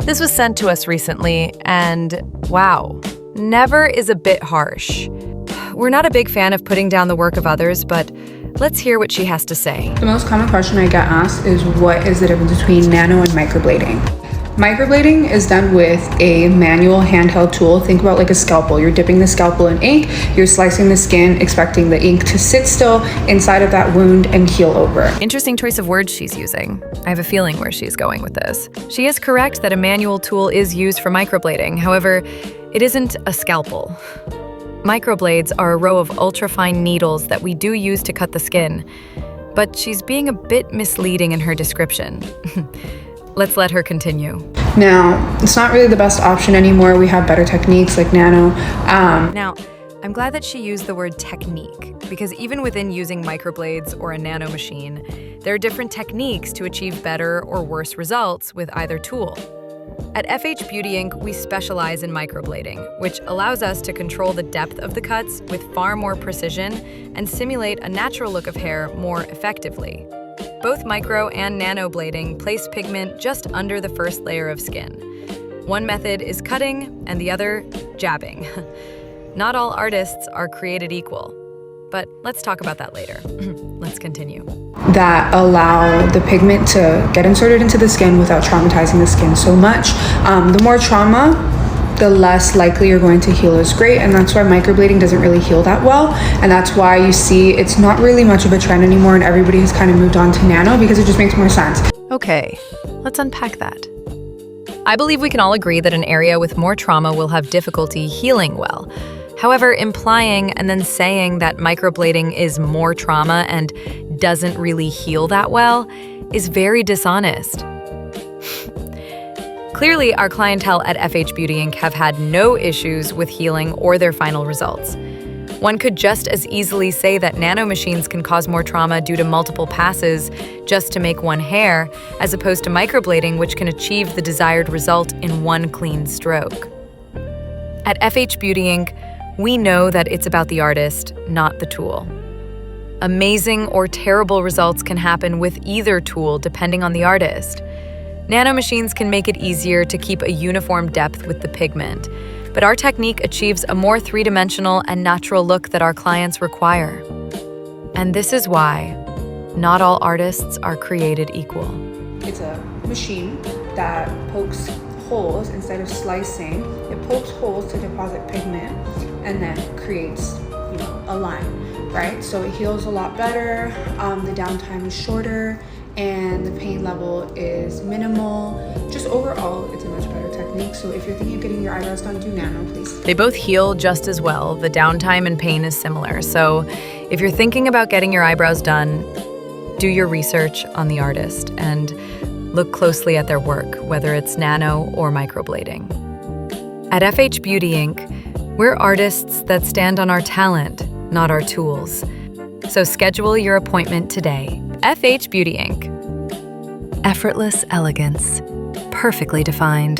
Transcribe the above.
This was sent to us recently, and wow, never is a bit harsh. We're not a big fan of putting down the work of others, but let's hear what she has to say. The most common question I get asked is, what is the difference between nano and microblading? Microblading is done with a manual handheld tool. Think about like a scalpel. You're dipping the scalpel in ink, you're slicing the skin, expecting the ink to sit still inside of that wound and heal over. Interesting choice of words she's using. I have a feeling where she's going with this. She is correct that a manual tool is used for microblading. However, it isn't a scalpel. Microblades are a row of ultrafine needles that we do use to cut the skin. But she's being a bit misleading in her description. Let's let her continue. Now, it's not really the best option anymore. We have better techniques like nano. Now, I'm glad that she used the word technique, because even within using microblades or a nano machine, there are different techniques to achieve better or worse results with either tool. At FH Beauty Inc., we specialize in microblading, which allows us to control the depth of the cuts with far more precision and simulate a natural look of hair more effectively. Both micro and nano blading place pigment just under the first layer of skin. One method is cutting and the other, jabbing. Not all artists are created equal, but let's talk about that later. Let's continue. That allow the pigment to get inserted into the skin without traumatizing the skin so much. The more trauma, the less likely you're going to heal is great, and that's why microblading doesn't really heal that well, and that's why you see it's not really much of a trend anymore and everybody has kind of moved on to nano because it just makes more sense. Okay, let's unpack that. I believe we can all agree that an area with more trauma will have difficulty healing well. However, implying and then saying that microblading is more trauma and doesn't really heal that well is very dishonest. Clearly, our clientele at FH Beauty Inc. have had no issues with healing or their final results. One could just as easily say that nano machines can cause more trauma due to multiple passes just to make one hair, as opposed to microblading, which can achieve the desired result in one clean stroke. At FH Beauty Inc., we know that it's about the artist, not the tool. Amazing or terrible results can happen with either tool depending on the artist. Nano machines can make it easier to keep a uniform depth with the pigment, but our technique achieves a more three-dimensional and natural look that our clients require. And this is why not all artists are created equal. It's a machine that pokes holes instead of slicing. It pokes holes to deposit pigment and then creates, a line, right? So it heals a lot better, the downtime is shorter, and the pain level is minimal. Just overall, it's a much better technique. So if you're thinking of getting your eyebrows done, do nano, please. They both heal just as well. The downtime and pain is similar. So if you're thinking about getting your eyebrows done, do your research on the artist and look closely at their work, whether it's nano or microblading. At FH Beauty Inc., we're artists that stand on our talent, not our tools. So schedule your appointment today. FH Beauty Inc. Effortless elegance, perfectly defined.